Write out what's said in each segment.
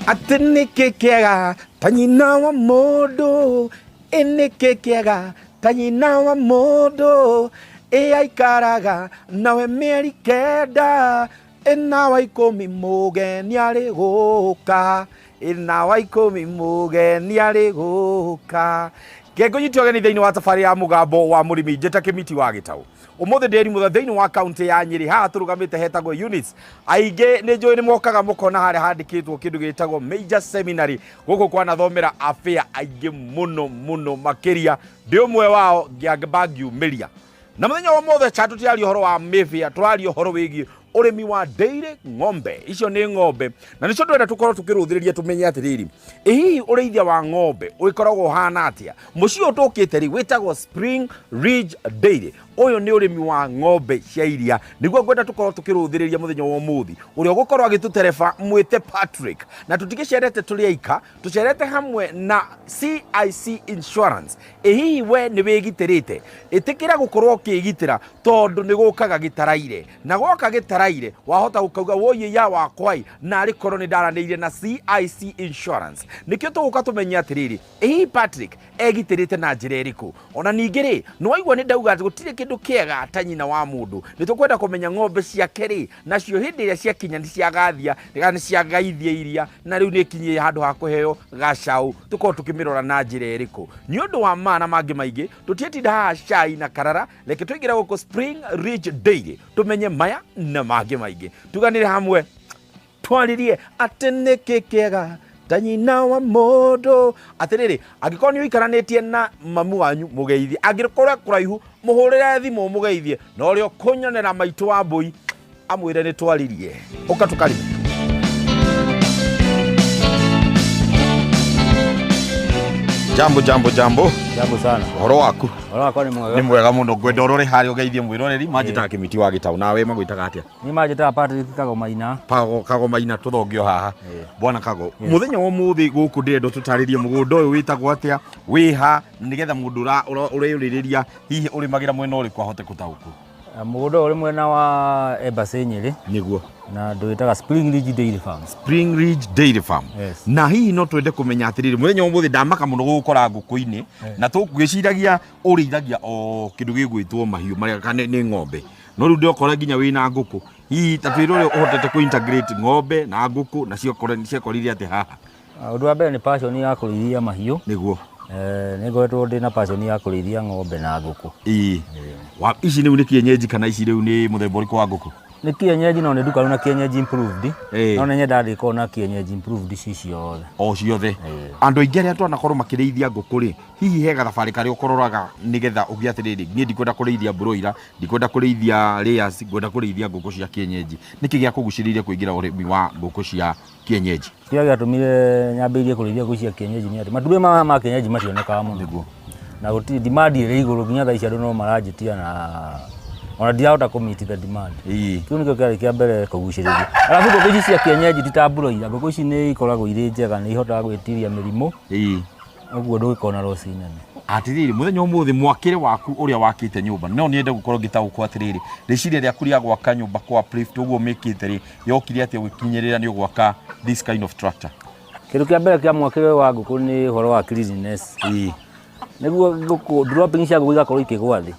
Ateneke kiega tanyina wa modo eneke kiega tanyina wa modo aikaraga nawe meri kenda enawa ikumi mugeni ari guka enawa ikumi mugeni ari guka Gego nyitio geni thiini wa safari ya mugambo wa murimi njeta kimiti wa Gitau umuthi nderi mutha thiini wa county ya Nyeri ha turugamite hetagwo units aige ni njoi ni mokaga mukona hare handikitwo kindu gitagwo major seminary guku kwana thomera afia aige muno makiria ndi umwe wao ngiambagiumiria na muthenya wa mothe chatu tiari horo wa mefia twari horo wigi urimi wa dairy ng'ombe icio ni ng'ombe na nicio twenda tukorwo tukiruthiriria tumenye atiriri hihi ureithia wa ng'ombe uikoragwo hana atia mucio tukite ri witagwo Spring Ridge Dairy uyu ni urimi wa ng'ombe cia iria niguo ngwenda tukorwo tukiruthiriria muthenya wa umuthi uria gukorwo agitutereba mwite Patrick na tutigicerete turi aika tucerete hamwe na CIC Insurance hihi we ni wigitirite itikira gukorwo ukigitira tondu ni gukaga gitaraire na goka gitaraire wahota ukauga woye ya wakwai na ari koroni ndaranĩire na CIC Insurance nikio tuguka tumenya atiriri hihi Patrick egitirite na njira iriku ona ningiri no waigua ni ndauga gutire kindu kiega tanyina wa mundu nitukwenda kumenya ng'ombe ciake ri nacio hindi iria ciakinya ni ciagathia ni ciagaithia iria na riu ni kinyie handu ha kuheo gacau tuko tukimirora na njira iriku ni undu wa mana mangi maingi tutietinda ha cai na karara leke tuingira guko Spring Ridge Dairy tumenye maya na mangi maingi tuganire hamwe twaririe ateneke kiega tanyina wa modo atiriri agikorwo ni uikaranitie na mamu wanyu mugeithi agikorwo kuraihu muhurire thimu mugeithie no rio kunyonera maitu wa mbui amwire ni twaririe ukatukari Jambo sana. Horo waku ni mwega muno gwenda urore hari ugeithie mwiroreri majita kimiti wa Gitau nawe magwitaga atia ni majita Patrick Kagomaina tuthongio haha bwana Kago muthenya wa muthi guku ndendo tutaririe mugundo uyu witagwo atia wiha nigetha mundu ureyuriria hihi urimagira mwena uriku ahote kutauku mugundo uri mwena wa Embassy Nyeri niguo na nduitaga Spring Ridge Dairy Farm yes. Na hihi no twende kumenya atiriri muthenya wa muthi ndamaka muno gukora nguku-ini na tugwiciragia urithagia o kindu gigwitwo mahiu maria kana ni ng'ombe no riu ndokora nginya wina nguku hihi tatwirore uhotete ku integrate ng'ombe na nguku na ciokorire ati haha undu wa mbere ni passion ya kurithia mahiu niguo nigoetwo ndina passion ya kurithia ng'ombe na nguku ici ni kienyeji kana ici riu ni muthemba uriku wa nguku ni kienyeji no ni duka na kienyeji improved no nenye ndari ko na kienyeji improved ciothe o ciothe andu ingere atu anakorwo makirithia nguku ri hihi hega thabari kari ukororaga nigetha ugiatiriri ni ndikwenda kurithia broiler ndikwenda kurithia layers ngwenda kurithia nguku cia kienyeji niki gia kuguciriria kuingira urimi wa nguku cia kienyeji kia gatumire nyambirie kurithia nguku cia kienyeji ni ati matume ma kienyeji mationekaga muno niguo na guti demand iri iguru nginya tha icio no marajitia na ona ndiahota kumiti the demand kiu nikio kiari kia mbere kuguciriria alafu nguku ici cia kienyeji titamburoira nguku ici ni ikoragwo iri njega ni ihotaga gwitiria mirimo uguo ndugikona rosi nene atiriri muthenya umuthi mwakire waku uria wakite nyumba no niende gukorwo Gitau atiriri riciria ria kuria gwaka nyumba kwa Prift uguo mikite ri yokire ati gukinyirira ni gwaka this kind of structure kiru kia mbere kia mwakire wa nguku ni horo wa cleanliness niguo nguku dropping cia nguku igakorwo ikigwa thi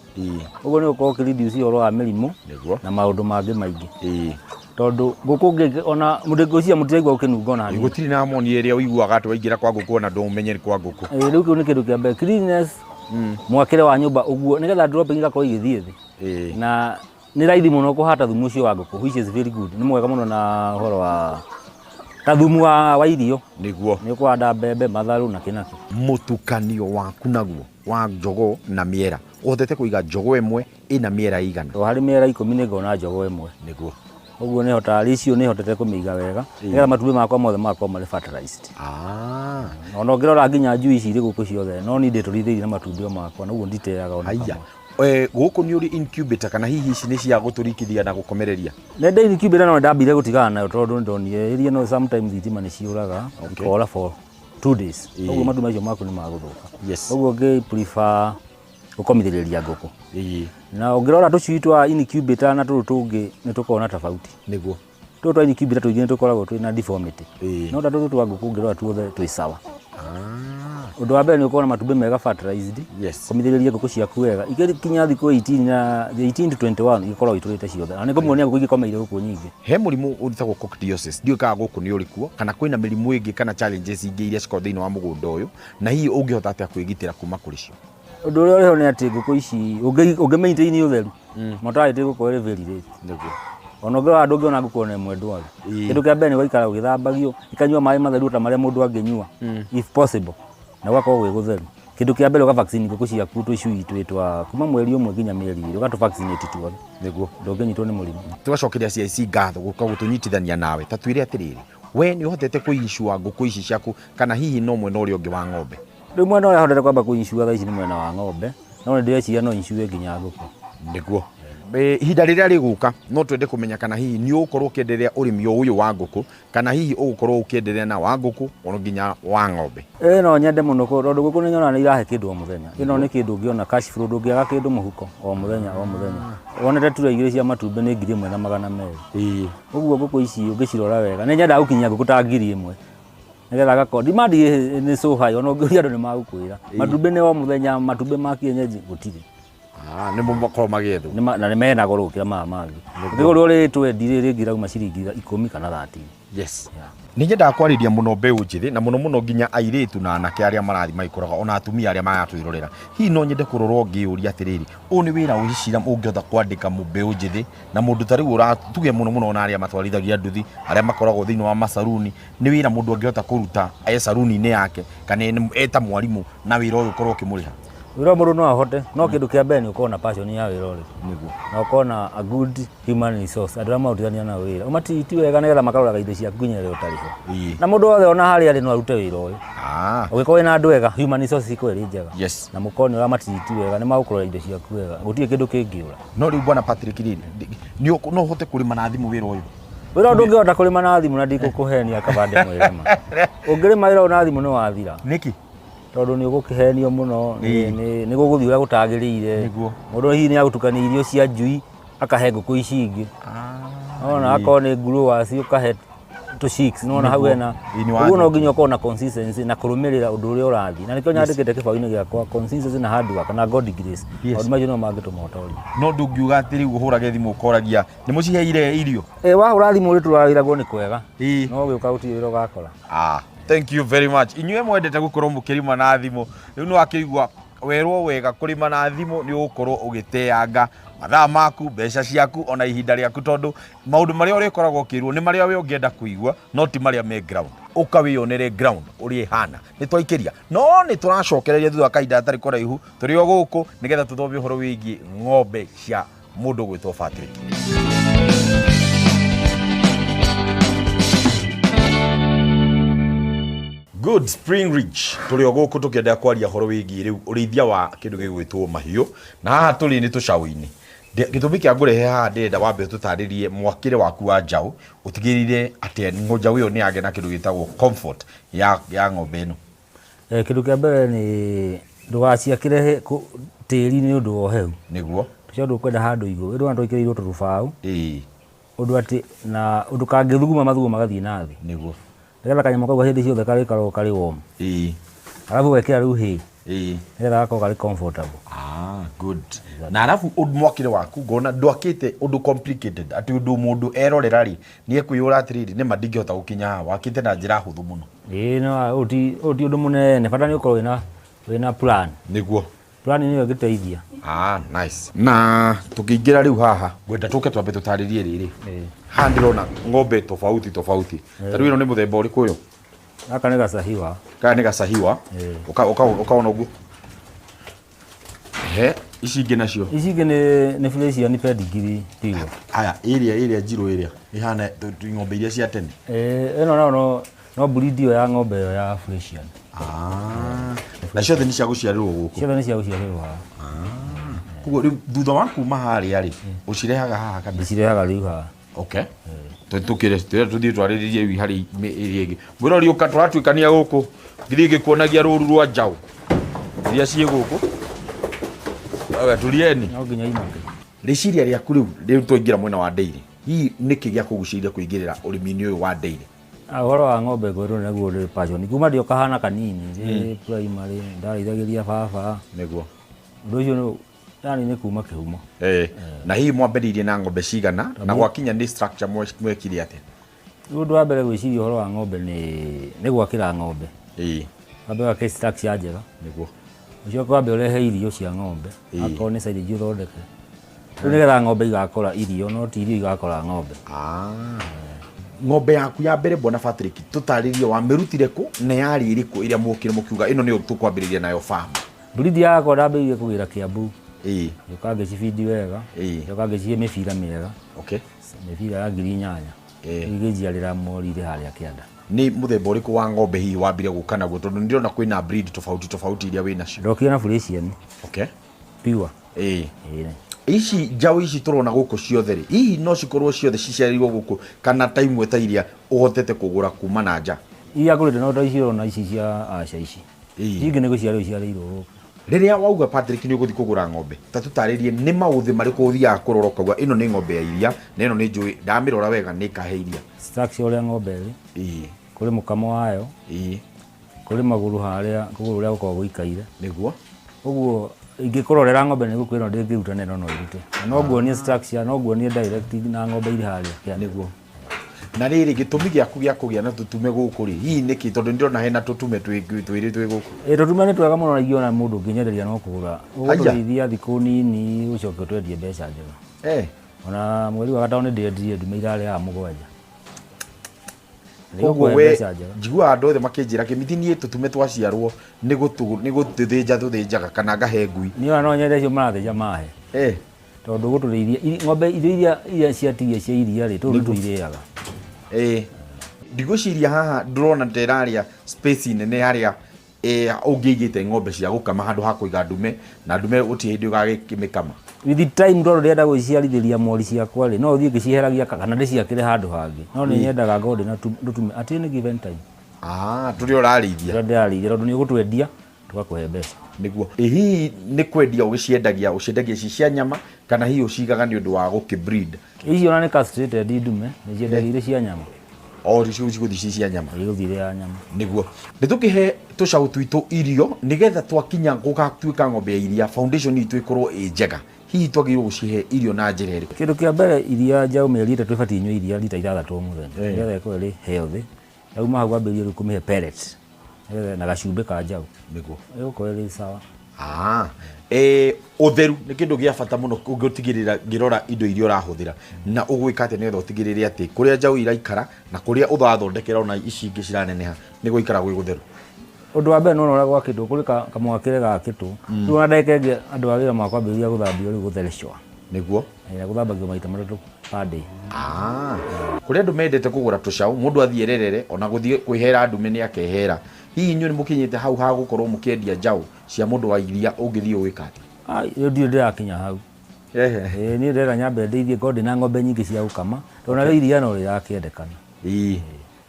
uguo ni ukorwo reduce horo wa mirimo na maundu mangi maingi tondu nguku ona mundu cia mutiraigwa ukinunga ona hari gutiri na amoni area uiguaga atu waingira kwa nguku na ndumenye ni kwa nguku riu kiu ni kindu kia mbere cleanliness mwakire wa nyumba uguo nigetha dropping igakorwo igithie thi na ni raithi muno kuhata thumu ucio wa nguku which is very good ni mwega muno na horo wa thumu wa irio niguo ni kwanda mbembe matharu na kinaki mutukanio waku naguo wa njogo na miera uhotete kuiga njogo imwe ina miera igana to hari miera 10 ni ngona njogo imwe niguo uguo ni hota ricio ni hotete kumiga wega nigetha matume makwa mothe makwa mari fertilized ona ngirora nginya njui ici iri guku ciothe no ni nditurithirie na matumbio makwa na uguo nditeaga ona haya guku ni uri incubator kana hihi ici ni cia guturikithia na gukomereria nende incubator no ndambire gutigana nayo tondu ndonire iria no sometimes thitima ni ciuraga ukora for 2 days uguo matu macio maku ni maguthuka uguo ngi prefer gukomithiriria nguku na ungirora tucui twa incubator na turu tungi ni tukona tofauti niguo tu twa incubate tu ingine tukoragwo twina deformity no ta tu twa ngũkũ ngĩrora tuothe twĩ sawa. Ũndũ wa mbere nĩ ũkorwo na matumbĩ mega fertilized, kũmithĩrĩria ngũkũ ciaku wega, igĩkinya thikũ 18 na 18 to 21 igĩkorwo itũrĩte ciothe, na nĩ kũmuonia ngũkũ igĩkomeire gũkũ nyingĩ. He mũrimũ ũrutagwo coccidiosis, ndiũĩ kana gũkũ nĩ ũrĩkuo kana kwĩna mĩrimũ ĩngĩ kana challenges ingĩ iria cikoragwo thĩinĩ wa mũgũnda ũyũ, na hihi ũngĩhota atĩa kwĩgitĩra kuma kũrĩ cio? Ũndũ ũrĩa ũrĩho nĩ atĩ ngũkũ ici ũngĩ-maintain ũtheru mortality ĩgũkorwo ĩrĩ very rate. Nĩguo ona ũngĩrora ndũngĩona ngũkũ ona ĩmwe ndwaru. Kĩndũ kĩa mbere nĩ gũikara ũgĩthambagio, ikanyua maĩ matheru ta marĩa mũndũ angĩnyua if possible, na gũgakorwo gwĩ gũtheru. Kĩndũ kĩa mbere ũga-vaccine ngũkũ ciaku tũcui twĩtwa kuma mweri ũmwe nginya mĩeri 2 ũgatũ-vaccinate tuothe nĩguo ndũngĩnyitwo nĩ mũrimũ. Tũgacokeria CIC ngatho gũka gũtũnyitithania nawe, ta twĩre atĩrĩrĩ, we nĩ ũhotete kũ-insure ngũkũ ici ciaku kana hihi no mwena ũrĩa ũngĩ wa ng'ombe? Rĩu mwena ũrĩa hotete kwamba kũ-insure thaa ici nĩ mwena wa ng'ombe, no ndĩreciria no insure nginya ngũkũ. Nĩguo ihinda rĩrĩa rĩgũka no twende kũmenya kana hihi nĩ ũgũkorwo ũkĩenderea ũrĩmi ũyũ wa ngũkũ kana hihi ũgũkorwo ũkĩenderea na wa ngũkũ ona nginya wa ng'ombe. No nyende mũno tondũ ngũkũ nĩ nyonaga nĩ irahe kĩndũ o mũthenya. Ĩno nĩ kĩndũ ũngĩona cash flow, ndũngĩaga kĩndũ mũhuko o mũthenya o mũthenya. Wonete ture igĩrĩ cia matumbĩ nĩ 1,200. Ũguo ngũkũ ici ũngĩcirora wega nĩ nyendaga gũkinyia ngũkũ ta 1,000 nĩgetha gakorwo demand nĩ so high, ona ũngĩũria andũ nĩ magũkwĩra matumbĩ nĩ o mũthenya, matumbĩ ma kienyeji gũtirĩ. Nĩ makorwo magĩethwo na nĩ mena goro gũkĩra maya mangĩ. Thigũrũ ũrĩa twendi rĩngĩ irauma ciringi 10 kana 30. Yes. Nĩ nyendaga kwarĩria mũno mbeũ njĩthĩ na mũno nginya airĩtu na anake arĩa marathi maikũraga ona atumia arĩa maratwĩrorera. Hihi no nyende kũrorwo ngĩũria atĩrĩrĩ, ũyũ nĩ wĩra ũgĩcira ũngĩhota kwandĩka mbeũ njĩthĩ na mũndũ ta rĩu ũratuge mũno na arĩa matwarithagia nduthi arĩa makoragwo thĩinĩ wa masaruni, nĩ wĩra mũndũ angĩhota kũruta saruni-inĩ yake kana eta mwarimũ na wĩra ũyũ ũkorwo ũkĩmũrĩha? Wĩra mũndũ no ahote, no kĩndũ kĩa mbere nĩ ũkorwo na passion ya wĩra ũrĩa. Nĩguo. Na ũkorwo na a good human resource, andũ arĩa marutithania na wĩra. Ũmatiti wega nĩgetha makaroraga indo ciaku nginya rĩrĩa ũtarĩ ho. Na mũndũ wothe ona harĩa arĩ no arute wĩra ũyũ. Ũngĩkorwo wĩna andũ wega, human resource ikorwo ĩrĩ njega. Yes. Na mũkorwo nĩ ũramatiti wega, nĩ magũkũrora indo ciaku wega. Gũtirĩ kĩndũ kĩngĩũra. No rĩu bwana Patrick Rĩrĩ, no ũhote kũrĩma na thimũ wĩra ũyũ? Wĩra ndũngĩhota kũrĩma na thimũ na ndikũkũhenia kabande mwĩrema. Ũngĩrĩma wĩra na thimũ nĩ wathira. Nĩkĩ? Tondũ nĩ ũgũkĩhenio mũno, nĩ gũgũthiĩ ũrĩa gũtagĩrĩire. Mũndũ hihi nĩ agũtukania irio cia njui akahe ngũkũ ici ingĩ. Ona akorwo nĩ growers ũkahe tũ-chicks, nona hau hena. Ũguo no nginya ũkorwo na consistency na kũrũmĩrĩra ũndũ ũrĩa ũrathiĩ. Na nĩkĩo nyandĩkĩte kĩbaũ-inĩ gĩakwa consistency na hard work na God grace. Maũndũ macio no mangĩtũma ũtorie. No ndũngiuga atĩ rĩu ũhũrage thimũ ũkoragia nĩ mũciheire irio? Wahũra thimũ ũrĩ tũrawĩragwo nĩ kwega. No gĩũka gũtirĩ wĩra ũgakora. Thank you very much. Inyuĩ mwendete gũkorwo mũkĩrĩma na thimũ. Rĩu nĩ wakĩigua werwo wega kũrĩma na thimũ nĩ ũgũkorwo ũgĩteanga mathaa maku, mbeca ciaku ona ihinda rĩaku, tondũ maũndũ marĩa ũrĩkoragwo ũkĩrwo nĩ marĩa we ũngĩenda kũigua no ti marĩa me ground. Ũka wĩyonere ground ũrĩa ĩhana. Nĩ twaikĩria no nĩ tũracokereria thutha wa kahinda gatarĩ kũraihu tũrĩ o gũkũ nĩgetha tũthome ũhoro wĩgiĩ ng'ombe cia mũndũ gwĩtwo Patrick. Good Spring Ridge tũrĩ o gũkũ tũkĩenda kwaria horo wĩgiĩ rĩu ũrĩithia wa kĩndũ gĩgwĩtwo mahiũ, na haha tũrĩ nĩ tũcaũ-inĩ. Gĩtũmi kĩa ngũrehe haha ndĩrenda wambe tũtarĩrie mwakĩre waku wa njaũ, ũtigĩrĩire atĩ njaũ ĩyo nĩ yagĩa na kĩndũ gĩtagwo comfort ya ng'ombe ĩno. Kĩndũ kĩa mbere nĩ ndũgaciakĩre tĩri nĩ ũndũ wa ũhehu. Nĩguo tũcio ndũkwenda handũ igũrũ, ĩndũ twĩkĩrĩirwo tũrũbaũ ũndũ atĩ na ũndũ kangĩthuguma mathugumo magathiĩ na thĩ. Nĩguo nĩgetha kanyamũ kau hĩndĩ ciothe karĩkorwo karĩ warm. Arabu wekĩra rĩu hay nĩgetha gakorwo karĩ comfortable. Good. Na arabu mwakĩre waku ngona ndwakĩte ũndũ complicated atĩ ũndũ mũndũ erorera rĩ nĩ ekwĩyũra atĩrĩrĩ nĩ ndingĩhota gũkinya haha, wakĩte na njĩra hũthũ mũno. No ũti ũndũ mũnene, bata nĩ ũkorwo wĩna plan. Nĩguo plan nĩyo ĩgĩteithia. Nice. Na tũkĩingĩra rĩu haha ngwenda tũke twambe tũtarĩrie rĩrĩ. Haha ndĩrona ng'ombe tofauti. Ta rĩu ĩno nĩ mũthemba ũrĩkũ ũyũ? Gaka nĩ gacahiwa. Gaka nĩ gacahiwa. Ũkaona ũguo. Ici ingĩ nacio? Ici ingĩ nĩ Friesian pedigree pure. Aya, ĩrĩa njirũ ĩrĩa ihana ng'ombe iria cia tene. Ĩno no breed ĩyo ya ng'ombe ĩyo ya Friesian. Na ciothe nĩ cia gũciarĩrwo gũkũ? Ciothe nĩ cia gũciarĩrwo haha. Koguo rĩu thutha wa kuma harĩa rĩ ũcirehaga haha kana? Ndĩcirehaga rĩu haha. Okay. Tũthiĩ twarĩrĩrie harĩ ĩrĩa ĩngĩ. Mwĩrori ũka tũratuĩkania gũkũ ngithiĩ ngĩkuonagia rũru rwa njaũ iria ciĩ gũkũ. Tũrieni. No nginya imake. Rĩciria rĩaku rĩu twaingĩra mwena wa ndĩiri Hii niki gya kugucirira kuingirira urimi-ini uyu wa dairy. Ahoro wa ng'ombe kwirwo naguo ndi passion. Kuma ndio kahana kanini primary ndarithagiria baba. Niguo. Undu ucio yani ni kuma kihumo. Na hii mwambiririe na ng'ombe cigana na gwakinya ni structure mwekire atia? Undu wa mbere gwiciria uhoro wa ng'ombe ni gwakira ng'ombe. Ambe wa structure njega. Niguo. Ucio kwambe urehe irio cia ng'ombe. Akorwo ni silage uthondeke. Riu nigetha ng'ombe igakora irio no ti irio igakora ng'ombe. Ng'ombe yaku ya mbere Bwana Patrick tutaririe wa mirutire ku ne yari iriku iria mukire mukiuga ino niyo tukwambiriria nayo farm. Breed yakwa ndambirie kugira Kiambu. Yukange cibindi wega. Yukange cihe mibira miega. Okay. Mibira ya ngiri 8. Igijiarira morire haria kianda. Ni muthemba uriku wa ng'ombe hii wambire gukana guo tondu ndirona kwina breed tofauti iria wina cio. Ndokia na Frisian. Okay. Pure. Ici njaũ ici turona guku ciothe ri hihi no cikorwo ciothe ciciarirwo guku kana ta imwe ta iria uhotete kugura kuma na nja? Iya ngurite no ta icio na ici cia aca ici. Ingi ni guciarirwo ciarirwo. Riria wauga Patrick ni uguthi kugura ng'ombe ta tutaririe ni mauthi mariku uthiaga kurora kauga ino ni ng'ombe ya iria na ino ni njui ndamirora wega ni kahe iria. Structure uria ng'ombe ri kuri mukamo wayo kuri maguru haria kuguru uria gukorwo guikaire niguo uguo ingikurorera ng'ombe ni gukwira ndingiruta neno no irute no nguonie structure no nguonie direct na ng'ombe iri haria kia niguo. Na riri gitumi giaku gia kugia na tutume guku ri hii niki tondu ndirona hena tutume twiri twi guku tutume ni twega muno na igiona mundu nginyenderia no kugura uguthithia thiku nini ucoke twendie mbeca njega ona mweri wa gatano ndiendie ndume irare ya mugwanja. Koguo we njigua andu othe makinjira kimiti nie tutume twaciarwo ni gututhinja tuthinjaga kana ngahe ngui ni ona no nyende cio marathinja mahe tondu guturithia ng'ombe iria ciatigia cia iria ri tu tuiriaga ndigwiciria haha ndurona nderaria space nene haria ungigite ng'ombe cia gukama handu ha kuiga ndume na ndume uti hindi ugagikimikama with time ndo ndenda guciarithiria mori ciakwa ri no uthie ngicieheragia kana ndiciakire handu hangi no ni nyendaga ngode na ndutume at any given time turi urarithia ndarithia tondu ni ugutwendia tugakuhe mbeca niguo hihi ni kwendia uciendagia ci cia nyama kana hihi ucigaga ni undu wa gukibreed icio ona ni castrated ndume ni ciendagia ire cia nyama ricio ciguthi cia nyama iguthire ya nyama niguo nitukihe tucaũ twitu irio nigetha twakinya gugatuika ng'ombe ya iria foundation itu ikorwo njega hihi twagirwo gucihe irio na njira iriku kindu kia mbere iria njaũ mĩeri ĩtatũ ibatiĩ inyue iria lita 3 mũthenya nigetha ikorwo ri healthy yauma hau ambirie riu kumihe pellets na gacumbĩ ka njaũ niguo igukorwo ri sawa. Utheru ni kindu gia bata muno ungitigirira ngirora indo iria urahuthira na ugwika ati nigetha utigirire ati kuria njaũ iraikara na kuria uthathondekera ona ici ingi ciraneneha ni guikara gwi gutheru. Undu wa mbere no ora gwakitwo kuri kamwakire gakitwo riu ona ndeke nge andu a wira makwambĩrĩria guthambio riu guthereshwa niguo guthambagio maita matatũ per day. Kuria andu mendete kugura tucaũ mundu athiererere ona guthie kwihera ndume ni akehera hihi nyue ni mukinyite hau ha gukorwo mukiendia njaũ cia mundu wa iria ungithie wika ati riu ndio ndirakinya hau ni ndera nyambe ndeithie ngode na ng'ombe nyingĩ cia gukama tondũ na iria no rirakiendekana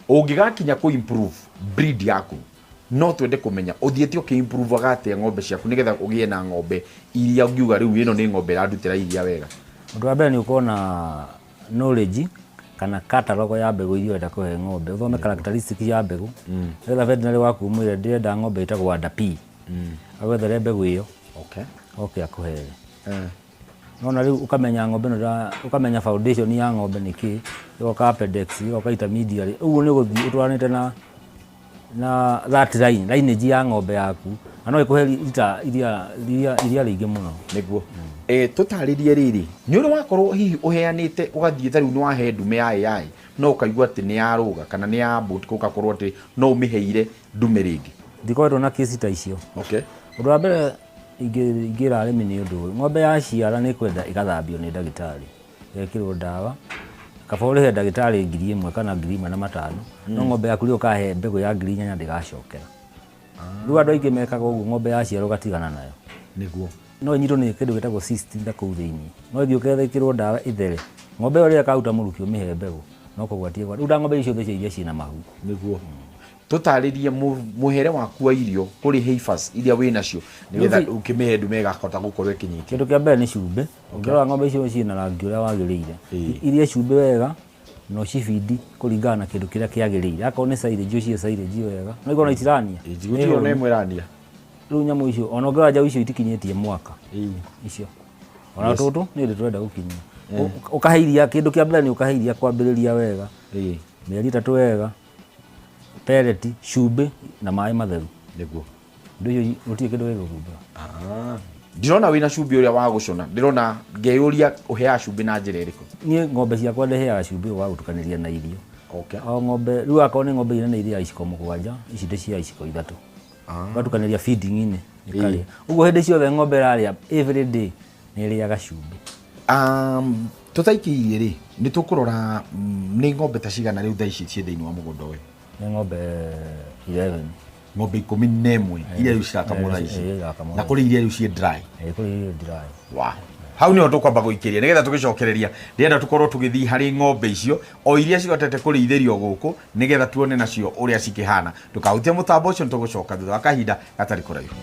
ungigakinya ku improve breed yaku no twende kumenya uthiete ukiimprove agate ng'ombe ciaku nigetha ugie na ng'ombe iria ungiuga riu ino ni ng'ombe irandutira iria wega. Undu wa mbere ni ukorwo na knowledge kana catalog ya mbegu iria wenda kuhe ng'ombe uthome characteristics ya mbegu nigetha veterinary waku umwire ndirenda ng'ombe itagwo Wanda P agwethere mbegu iyo okay akuhere nona riu ukamenya ng'ombe no ukamenya foundation ya ng'ombe niki yoka appendix yoka intermediary uguo ni guthii utwaranite na that lineage ya ng'ombe yaku ano ikuhe iria ringi muno niguo tutaririe riri ni uri wakorwo hihi uheanite ugathie tariu ni wahe ndume ya AI no ukaigua ati ni yaruga kana ni ya boot kugakorwo ati no umiheire ndume ringi ndikoretwo na kesi ta icio. Undu wa mbere ingira arimi ni undu ng'ombe ya ciara ni kwenda igathambio ni ndagitari gekirwo ndawa kabore he ndagitari 1,000 kana 1,500 no ng'ombe yaku ri ukahe mbegu ya 8,000 ndigacokera riu andu aingi mekaga uguo ng'ombe ya ciara ugatigana nayo niguo no nyitwo ni kindu gitagwo cyst nda kuu thiini no thio kethekirwo ndawa ithere ng'ombe ĩyo rĩrĩa kauta mũrukĩ ũmĩhe mbegũ no kũgwatia riu nda ng'ombe icio thece iria ciina mahu niguo tutaririe muhere waku wa irio kuri heifers iria winacio nigetha ukimihe ndume igakota gukorwo ikinyiti. Kindu kia mbere ni cumbi. Ungirora ng'ombe icio ciina rangi uria wagiriire. Iria cumbi wega no cibindi kuringana na kindu kiria kiagiriire. Akorwo ni silage ucio silage wega. No igona itirania. Icio ni mwirania. Riu nyamu icio ona ungirora njau icio itikinyitie mwaka. Icio. Ona tutu ni ndi turenda gukinyia. Ukaheiria kindu kia mbere ni ukaheiria kwambiriria wega. Mieri 3 wega. Pellet, cumbi na maĩ matheru. Niguo. Ndio hiyo utie kindu wega kumbura. Ndirona wina cumbi uria wa gucona. Ndirona ngeyuria uhea cumbi na njira iriku. Nie ng'ombe ciakwa ndeheaga cumbi wa gutukaniria na irio. Okay. O ng'ombe riu akorwo ni ng'ombe ina iria iciko 7 ici ndi cia iciko 3. Gatukaniria feeding ine ikaria. Uguo hindi ciothe ng'ombe raria every day ni iriaga cumbi. Tutaikirie ri ni tukurora ni ng'ombe ta cigana riu tha ici cie thiini wa mugunda uyu. Ni ng'ombe 11. Ng'ombe 11 iria riu cirakamwo tha ici. Na kuri iria riu cie dry. Kuri iria dry. Wow. Hau ni tukwamba guikiria nigetha tugicokereria rienda tukorwo tugithi hari ng'ombe icio o iria cigotete kuriithirio guku nigetha tuone nacio uria cikihana. Tukahutia mutambo ucio tugucoka thutha wa kahinda gatari kuraihu.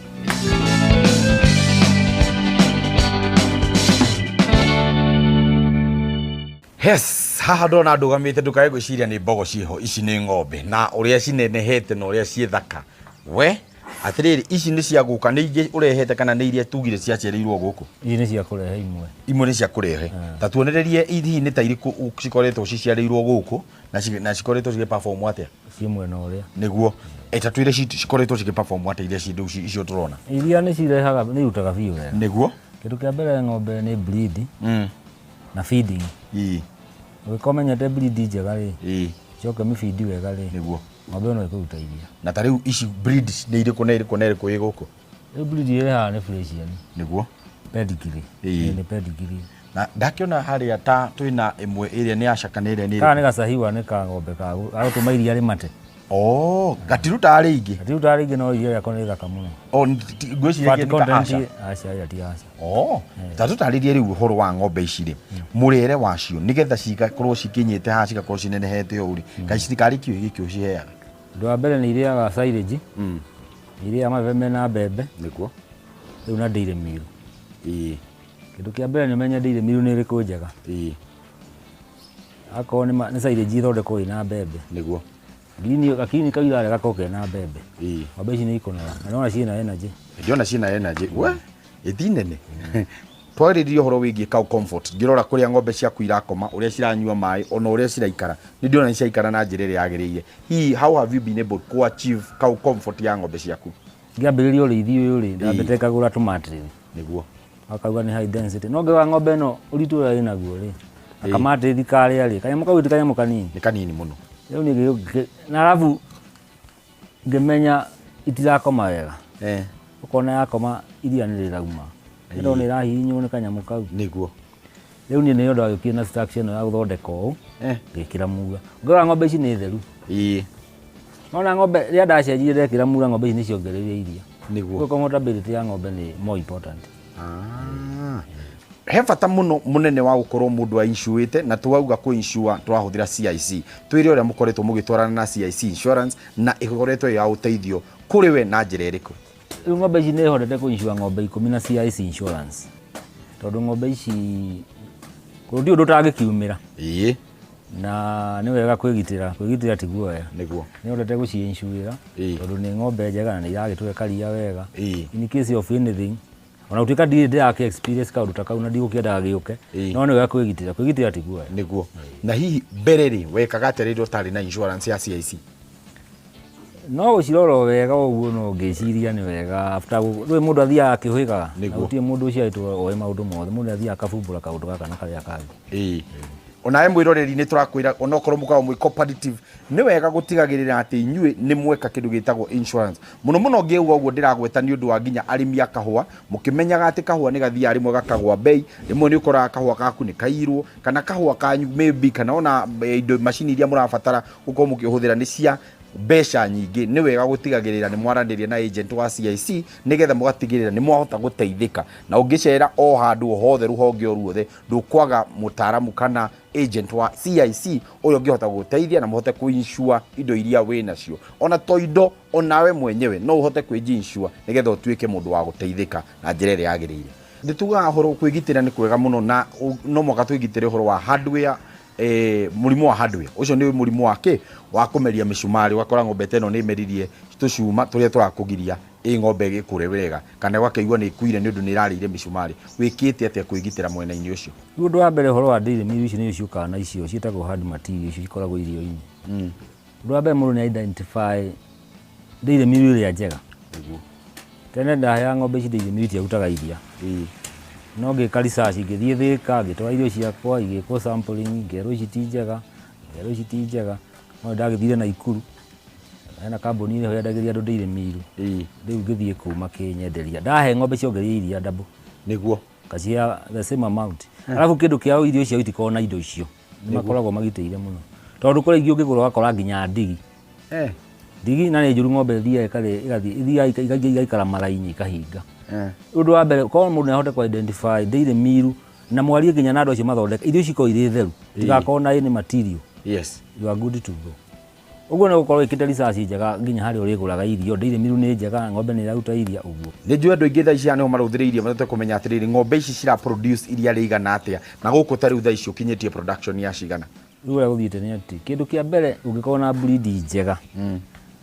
Yes, haha ndona ndugamite ndukae gwiciria ni mbogo ciho ici ni ng'ombe na uria cinenehete na uria cie thaka. We atiriri ici ni cia guka ni ingi urehete kana ni iria tugire ciacereirwo guku? Ici ni cia kurehe imwe. Imwe ni cia kurehe. Ta tuonererie ithi ni ta iriku cikoretwo ciciareirwo guku na cikoretwo cige perform atia? Cimwe na uria. Niguo eta twire cikoretwo cige perform atia iria cindu icio turona? Iria ni cirehaga ni rutaga biu wega. Niguo Kindu kia mbere ng'ombe ni breed. Na feeding. Ukikomenyete breed njega ri. Coka mi feed wega ri. Niguo. Ng'ombe no ikuruta iria. Na ta riu ici breed ni iriku na iriku ĩ guku? Breed ire ha ni Friesian. Niguo. Pedigree. Ni pedigree. Na ndakiona haria ta twina imwe iria ni acakana iria ni. Kana ni gacahiwa ni ka ng'ombe ka agutuma iria rimate. Gatiruta ari ingi. Gatiruta ari ingi no iria yakwa ni thaka muno. Ngwiciria ni ka aca. Aca ya ti aca. Ta tutaririe riu uhoro wa ng'ombe ici ri. Murere wacio nigetha cigakorwo cikinyite ha cigakorwo cinenehete uri. Kai citikarikiu giki uciheaga. Ndu wa mbere ni iriaga silage. Iria maveme na mbembe. Nikuo. Riu na dairy meal. Kindu kia mbere ni menye dairy meal ni iriku njega. Ako ni silage ithondekwo ina mbembe. Niguo. Gini akini kairare gakoke na mbembe. Ng'ombe ici ni ikonora. Na nona ciina energy. Ndiona ciina energy. We ithinene. Twaririe horo wigie cow comfort. Ngirora kuria ng'ombe ciaku irakoma, uria ciranyua mai, ona uria ciraikara. Ni ndiona ciaikara na njira iria yagiriire. How have you been able to achieve cow comfort ya ng'ombe ciaku? Ngiambiriria urithi uyu ri ndambete kagura tomato. Niguo. Akauga ni high density. No ngewa ng'ombe no uritu ura ina guo ri. Akamate thikari ari. Kanya mukawiti kanya mukanini. Ni kanini muno. Riu ni na alafu ngemenya itirakoma wega. Ukona yakoma iria ni rirauma. Ndo ni rahihinywo ni kanyamu kau. Niguo. Riu ni ndio ndagĩukie na structure ya guthondeka ũũ. Ngĩkĩra muga. Ngora ng'ombe ici nĩ theru. Nona ng'ombe ria ndacenjire ndekĩra muga ng'ombe ici nĩ ciongereire iria. Niguo. Comfortability ya ng'ombe ni more important. He bata muno munene wa gukorwo mundu ainshuite na tuauga ku insure twahuthira CIC. Twire uria mukoretwo mugitwarana na CIC insurance na ikoretwo ya uteithio kuri we na njira iriku? Ng'ombe ici nĩ hotete ku insure ng'ombe 10 na CIC insurance. Tondu ng'ombe ici kundi undu tangĩkiumĩra. Na nĩ wega kwĩgitĩra tiguo wega. Niguo. Nĩ hotete guci insure tondu nĩ ng'ombe njega na iragĩtũhe karia wega. In case of anything ona utika ndire yake experience kaundu takau na ndigũkĩenda gagĩũke no nĩ wega kwĩgitĩra tiguo wega. Niguo. Na hihi mbere ri wekaga atirĩrĩ ũtarĩ na insurance ya CIC? No uciroro wega uguo no ngĩciria nĩ wega after rwe mundu athia akĩhũigaga utie mundu ucio aitwo oe maundu mothe mundu athia akafumbura kaundu gaka na karia kangi. Ona mwiroreri ni turakwira onokorwo mukawa mwi competitive ni wega gutigagirira ati inyue ni mweka kindu gitagwo insurance. Muno ngiuga uguo ndiragweta ni undu wa nginya arimi akahua mukimenyaga ati kahua ni gathia rimwe gakagwa bei rimwe ni ukoraga kahua gaku ni kairwo kana kahua kanyu maybe kana ona indo machine iria murabatara uko mukihuthira ni cia mbeca nyingĩ nĩ wega gũtigagĩrĩra nĩ mwaranĩria na agent wa CIC nĩgetha mũgatigĩrĩra nĩ mwahota gũteithĩka na ũngĩcera o handũ hothe rũhonge o ruothe ndũkwaga mũtaaramu kana agent wa CIC ũrĩa ũngĩhota gũgũteithia na mũhote kũ-insure indo iria wĩ nacio ona to indo onawe mwenyewe no ũhote kwĩ-insure nĩgetha ũtuĩke mũndũ wa gũteithĩka na njĩra ĩrĩa yagĩrĩire. Nĩtugaga ũhoro kwĩgitĩra nĩ kwega mũno na no mũhaka twĩgitĩre ũhoro wa hardware mũrimũ wa hardware ũcio nĩ mũrimũ wake wa kũmeria mĩcumarĩ ũgakora ng'ombe teno nĩ meririe tũcuma tũrĩa tũrakũgiria ng'ombe ĩgĩkũre wega kana ũkaigua nĩ ĩkuire nĩ ũndũ nĩ ĩrarĩire mĩcumarĩ wĩkĩte atĩa kwĩgitĩra mwena-inĩ ũcio? Ũndũ wa mbere ũhoro wa dairy meal ici nĩ ciũkaga na icio ciĩtagwo hard material icio ikoragwo irio-inĩ. Ũndũ wa mbere mũndũ nĩ identify dairy meal ĩrĩa njega. Tene ndahea ng'ombe ici dairy meal itiarutaga iria. No ngĩka research ngĩthiĩ Thĩka ngĩtwara irio ciakwa igĩkwo sampling ngerwo ici ti njega no ndagĩthire Naikuru hena kambuni ĩrĩa yendagĩria andũ dairy meal rĩu ngĩthiĩ kũu makĩnyenderia ndahe ng'ombe ciongereire iria double nĩguo ngacia the same amount. Alafu kĩndũ kĩao irio icio itikoragwo na indo icio nĩ makoragwo magitĩire mũno tondũ kũrĩa ingĩ ũngĩgũra ũgakora nginya ndigi ndigi na nĩ njũru ng'ombe igathiĩ igaikara mara-inĩ ikahinga. Ũndũ wa mbere korwo mũndũ nĩahote kũ identify dairy meal na mwarie nginya na andũ acio mathondeka irio cikorwo irĩ theru tigakorwo na any material you are good to go. Ũguo nĩ gũkorwo ĩkĩte research njega nginya harĩa ũrĩgũraga irio dairy meal nĩ njega ng'ombe nĩ ĩraruta iria ũguo. Nĩ njũĩ andũ aingĩ thaa ici nĩo marũthĩrĩirie mahote kũmenya atĩrĩrĩ ng'ombe ici cira produce iria rĩigana atĩa na gũkũ ta rĩu thaa ici ũkinyĩtie production ya cigana. Rĩu ũrĩa gũthiĩte nĩ atĩ kĩndũ kĩa mbere ũngĩkorwo na breed njega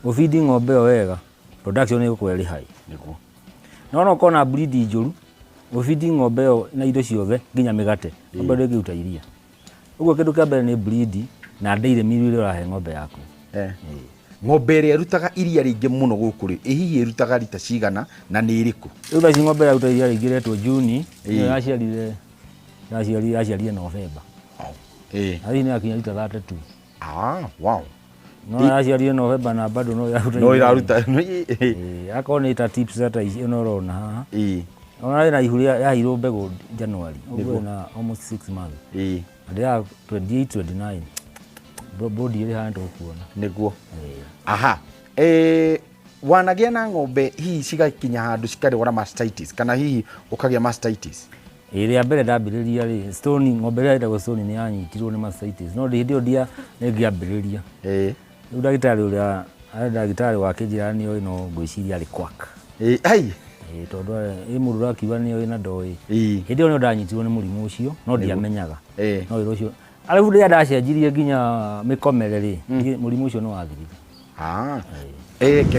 ũfeed ng'ombe ĩyo wega production nĩ ĩgũkorwo ĩrĩ high nĩguo. No ũkorwo na breed njũru ũfeed ng'ombe ĩyo na indo ciothe nginya mĩgate ng'ombe ndĩngĩruta iria. Ũguo kĩndũ kĩa mbere nĩ breed na dairy meal ĩrĩa ũrahe ng'ombe yaku. Ng'ombe ĩrĩa ĩrutaga iria rĩingĩ mũno gũkũ rĩ hihi ĩrutaga lita cigana na nĩ ĩrĩkũ? Rĩu thaa ici ng'ombe ĩraruta iria rĩingĩ rĩetwo June yaciarire November. Hihi nĩ yakinya lita 32. Wow. No yaciarire November na bado no iraruta akorwo nĩ ta tips ta ici ĩno ũrona haha ona ĩna ihu yahirwo mbegũ January ũguo na almost 6 months and ya 28 29 body ĩrĩ handũ kuona nĩguo. Wanagĩa na ng'ombe hihi cigakinya handũ cikarwara mastitis kana hihi ũkagĩa mastitis? Rĩa mbere ndambĩrĩria rĩ stone ng'ombe ĩrĩa ĩtagwo stone nĩ yanyitirwo nĩ mastitis no hĩndĩ ĩyo ndia nĩngĩambĩrĩria rĩu ndagĩtarĩ wa kĩnjĩra nĩoĩ no ngwĩciria arĩ quack tondũ mũndũ ũrakiuga nĩoĩ na ndoĩ hĩndĩ ĩyo nĩyo ndanyitirwo nĩ mũrimũ ũcio no ndiamenyaga no wĩra ũcio alafu rĩrĩa ndacenjirie nginya mĩkomere rĩ mũrimũ ũcio nĩ wathirire.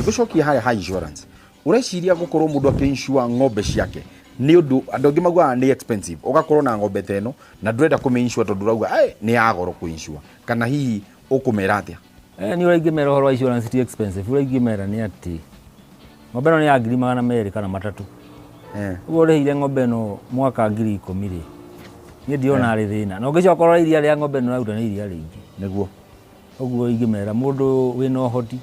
Ngũcokia harĩa high insurance ũreciria gũkorwo mũndũ akĩ-insure ng'ombe ciake nĩ ũndũ andũ angĩ maugaga nĩ expensive ũgakorwo na ng'ombe teno na ndũrenda kũmĩ-insure tondũ ũrauga nĩ ya goro kũ-insure kana hihi ũkũmera atĩa? Nĩ ũrĩa ingĩmera ũhoro wa insurance ti expensive ũrĩa ingĩmera nĩ atĩ ng'ombe ĩno nĩ ya 200,000 kana 300. Ũguo ũrĩhire ng'ombe ĩno mwaka 10,000 rĩ niĩ ndiona arĩ thĩna na ũngĩcoka ũrora iria rĩa ng'ombe ĩno ũraruta nĩ iria rĩingĩ nĩguo. Ũguo ingĩmera mũndũ wĩna ũhoti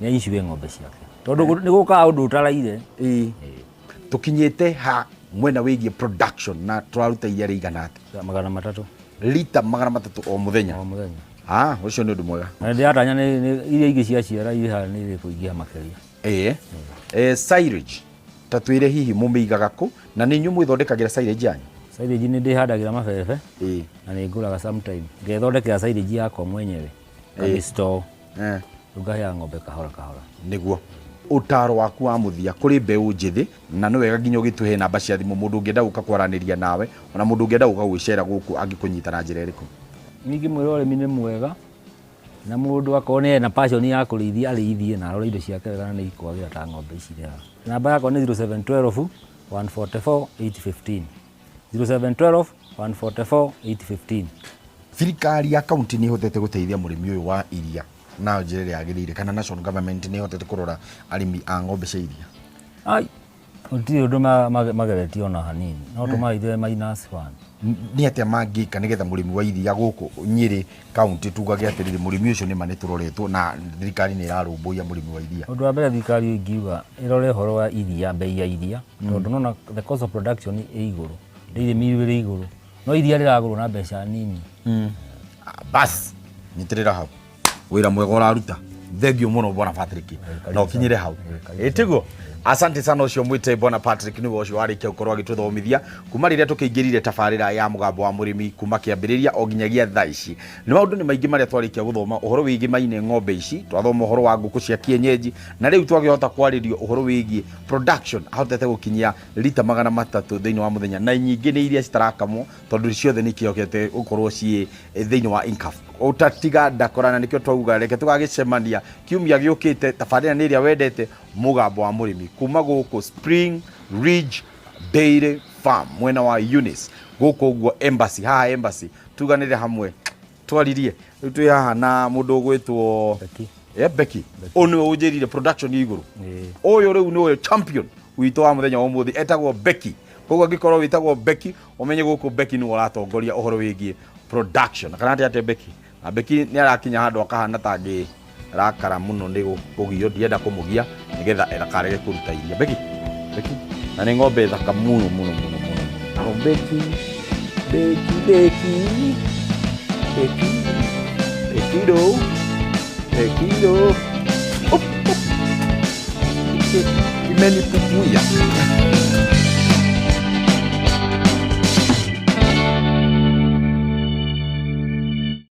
nĩ a-insure ng'ombe ciake tondũ nĩ gũkaga ũndũ ũtaraire. Tũkinyĩte ha mwena wĩgiĩ production na tũraruta iria rĩigana atĩa? 300 lita 300 o mũthenya. Ũcio nĩ ũndũ mwega na ndĩratanya iria ingĩ ciaciara iria nĩ kũingĩha makĩria. Silage ta twĩre hihi mũmĩigaga kũ na nĩ inyuĩ mwĩthondekagĩra silage yanyu? Silage nĩ ndĩhandagĩra mabebe na nĩ ngũraga sometime ngethondekera silage yakwa mwenyewe store ngaheaga ng'ombe kahora kahora nĩguo. Ũtaro waku wa mũthia kũrĩ mbeũ njĩthĩ na nĩ wega nginya ũgĩtũhe namba cia thimũ mũndũ ũngĩenda gũka kwaranĩria nawe ona mũndũ ũngĩenda gũka gwĩcera gũkũ angĩkũnyita na njĩra ĩrĩkũ? Ningĩ mwĩra ũrĩmi nĩ mwega na mũndũ akorwo nĩ ena passion ya kũrĩithia arĩithie na arore indo ciake wega na nĩ ikwagĩra ta ng'ombe ici rĩa. Namba yakwa nĩ 0712 144 815 0712 144 815. Thirikari ya kaunti nĩ ĩhotete gũteithia mũrĩmi ũyũ wa iria na njĩra ĩrĩa yagĩrĩire kana national government nĩ ĩhotete kũrora arĩmi a ng'ombe cia iria? Gũtirĩ ũndũ mageretie ona hanini no tũmaithire minus 1. Nĩ atĩa mangĩka nĩgetha mũrĩmi wa iria gũkũ Nyĩrĩ kaunti tugage atĩrĩrĩ mũrĩmi ũcio nĩ ma nĩ tũroretwo na thirikari nĩ ĩrarũmbũiya mũrĩmi wa iria? Ũndũ wa mbere thirikari ingiuga ĩrore ũhoro wa iria bei ya iria tondũ nona the cost of production ĩ igũrũ dairy meal ĩrĩ igũrũ no iria rĩragũrwo na mbeca nini. Bas nyitĩrĩra hau wĩra mwega ũraruta thengio muno bwana Patrick no kinyire hau etigo asante sana ucio mwite bwana Patrick ni ucio warikia ukorwa gituthomithia kuma riria tukiingirire tabarira ya mugambo wa murimi kuma kiambiriria o ginyagia thaici ni maundu ni maingi maria twarikia guthoma uhoro wigi maine ng'ombe ici twathoma uhoro wa nguku cia kienyeji na riu twagihota kwaririo uhoro wigi production ahotete gukinyia lita 300 thiini wa muthenya na nyingi ni iria citarakamwo tondu ciothe ni kiokete ukorwo ci thiini wa incaf utatiga ndakorana nikio twauga reke tugagicemania kiumia giukite tabarira ni iria wendete mugambo wa murimi kuma guku Spring Ridge Dairy Farm mwena wa Eunice guku uguo embassy ha embassy tuganire hamwe twaririe twi haha na mundu gwitwo Becky onu ujirire production iguru uyu riu ni champion wito wa muthenya wa muthi etagwo Becky koguo gikorwo witagwo Becky umenye guku Becky ni uratongoria uhoro wigie production kana ate Becky na Becky ni arakinya handu akahana tangi rakara muno ndi gugio ndienda kumugia nigetha erakarege kuruta iria Becky na ni ng'ombe thaka muno Becky imenipupuya